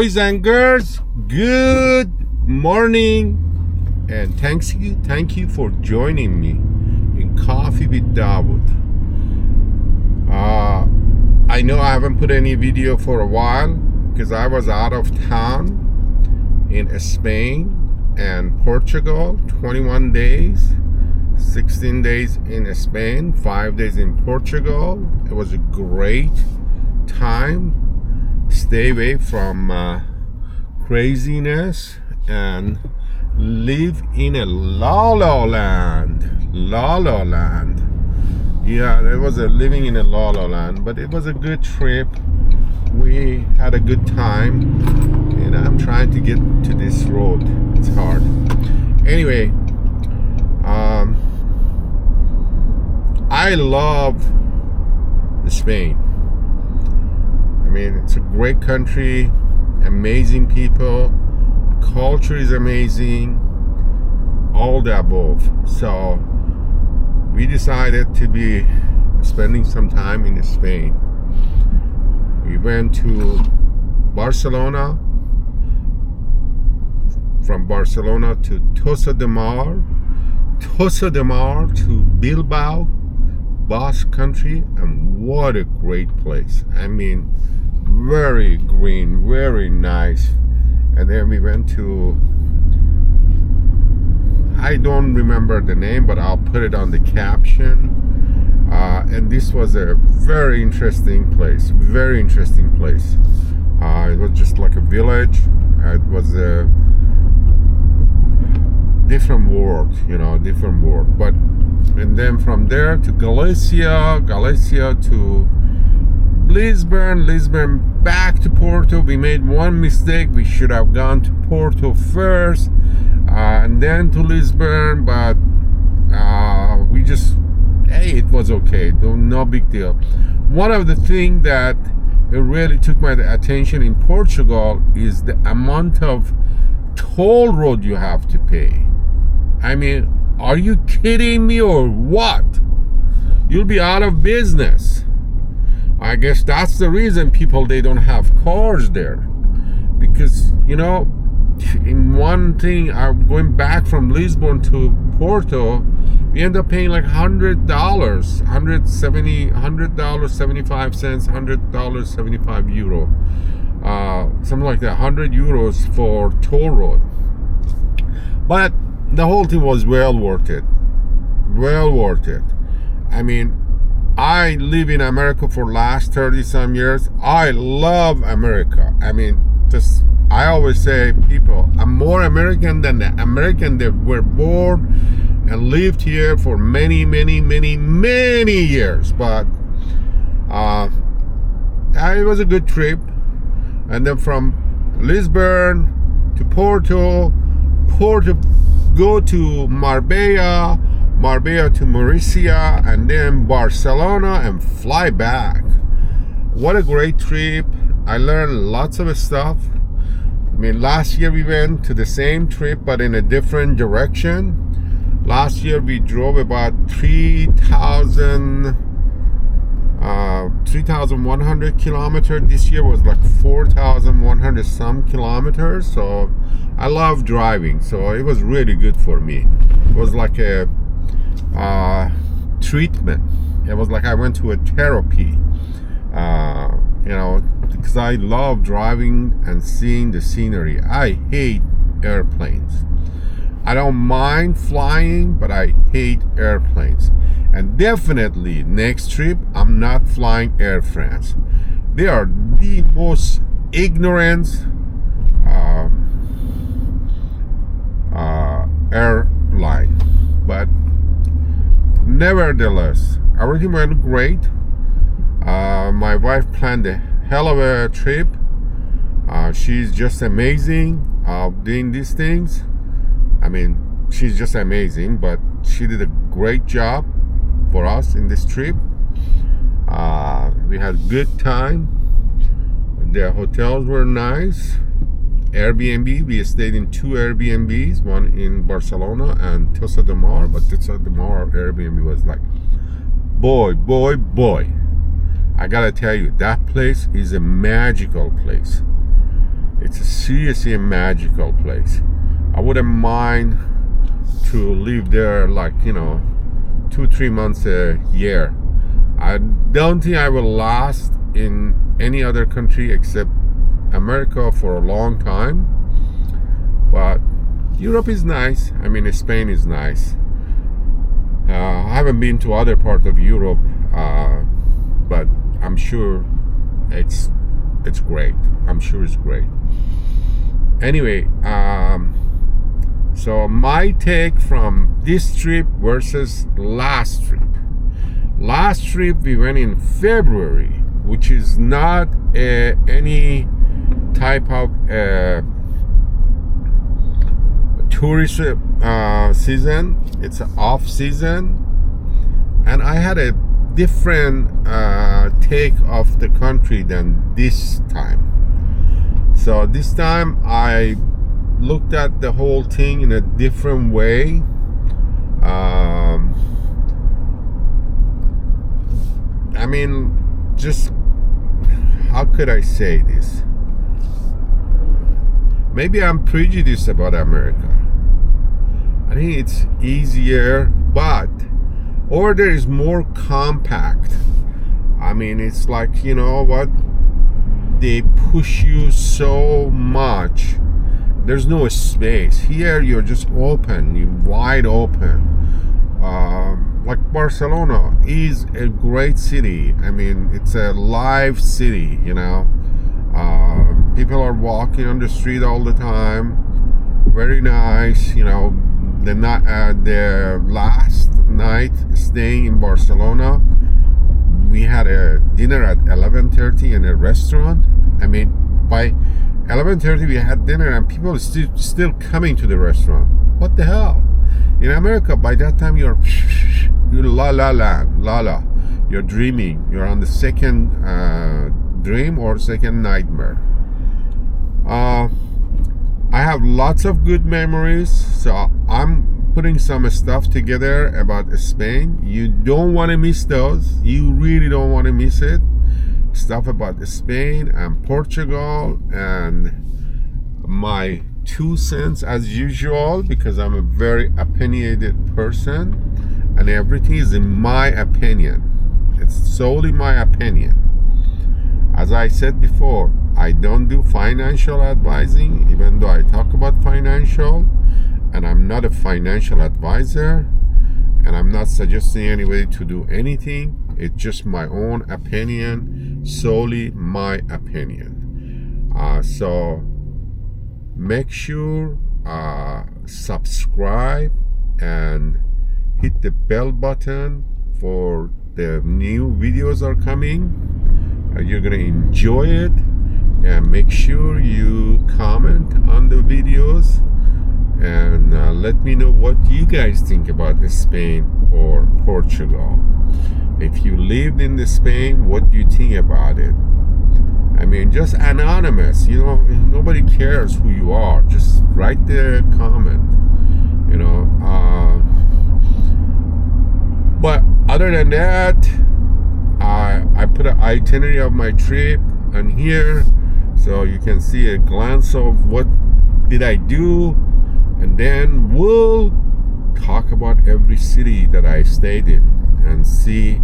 boys and girls, good morning, and thank you for joining me in Coffee with Dawood. I know I haven't put any video for a while because I was out of town in Spain and Portugal, 21 days, 16 days in Spain, 5 days in Portugal. It was a great time. Stay away from craziness and live in a la-la land. Yeah, it was living in a la-la land, but it was a good trip. We had a good time, and I'm trying to get to this road. It's hard. Anyway, I love Spain. I mean, it's a great country, amazing people, culture is amazing, all the above. So we decided to be spending some time in Spain. We went to Barcelona, from Barcelona to Tossa de Mar to Bilbao, Basque Country, and what a great place. I mean, very green, very nice. And then we went to, I don't remember the name, but I'll put it on the caption. And this was a very interesting place. It was just like a village. It was a different world. But and then from there to Galicia to Lisbon, back to Porto. We made one mistake. We should have gone to Porto first and then to Lisbon, but it was okay. No big deal. One of the things that it really took my attention in Portugal is the amount of toll road you have to pay. I mean, are you kidding me or what? You'll be out of business. I guess that's the reason they don't have cars there. Because, in one thing, I'm going back from Lisbon to Porto, we end up paying like $100, $100.75, €100.75, something like that, €100 for toll road. But the whole thing was well worth it. I mean, I live in America for last 30 some years. I love America. I mean, I always say, people, I'm more American than the American that were born and lived here for many years. But it was a good trip. And then from Lisbon to Porto, go to Marbella to Murcia, and then Barcelona, and fly back. What a great trip. I learned lots of stuff. I mean, last year we went to the same trip but in a different direction. Last year we drove about 3,100 kilometers. This year was like 4,100 some kilometers. So I love driving, so it was really good for me. It was like a treatment. It was like I went to a therapy, because I love driving and seeing the scenery. I hate airplanes. I don't mind flying, but I hate airplanes. And definitely next trip, I'm not flying Air France. They are the most ignorant airline. But nevertheless, everything went great. My wife planned a hell of a trip. She's just amazing doing these things. I mean, she's just amazing, but she did a great job for us in this trip. We had a good time. The hotels were nice. Airbnb, we stayed in 2 Airbnbs, one in Barcelona and Tossa de Mar, but Tossa de Mar Airbnb was like, boy, I gotta tell you, that place is a magical place. It's a seriously a magical place. I wouldn't mind to live there, like, 2-3 months a year. I don't think I will last in any other country except America for a long time. But Europe is nice. I mean, Spain is nice. I haven't been to other part of Europe, but I'm sure it's great. I'm sure it's great. Anyway, so my take from this trip versus last trip. Last trip we went in February, which is not any type of tourist season. It's an off season, and I had a different take of the country than this time. So this time I looked at the whole thing in a different way. I mean, just how could I say this? Maybe I'm prejudiced about America. I think it's easier, but over there is more compact. I mean, it's like, what? They push you so much. There's no space. Here, you're just open. You're wide open. Like Barcelona is a great city. I mean, it's a live city, people are walking on the street all the time. Very nice, the last night staying in Barcelona, we had a dinner at 11:30 in a restaurant. I mean, by 11:30 we had dinner and people are still coming to the restaurant. What the hell? In America, by that time you're la la la la la. You're dreaming. You're on the second dream or second nightmare. I have lots of good memories, so I'm putting some stuff together about Spain. You don't want to miss those. You really don't want to miss it. Stuff about Spain and Portugal, and my 2 cents as usual, because I'm a very opinionated person and everything is in my opinion. It's solely my opinion. As I said before, I don't do financial advising, even though I talk about financial, and I'm not a financial advisor, and I'm not suggesting anybody to do anything. It's just my own opinion, solely my opinion. So make sure subscribe and hit the bell button for the new videos are coming. You're gonna enjoy it, and make sure you comment on the videos and let me know what you guys think about Spain or Portugal. If you lived in the Spain, what do you think about it? I mean, just anonymous, nobody cares who you are. Just write the comment, but other than that, I put an itinerary of my trip on here, so you can see a glance of what did I do, and then we'll talk about every city that I stayed in and see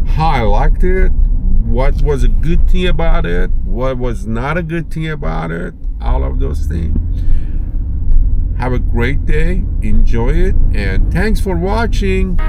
how I liked it, what was a good thing about it, what was not a good thing about it, all of those things. Have a great day, enjoy it, and thanks for watching.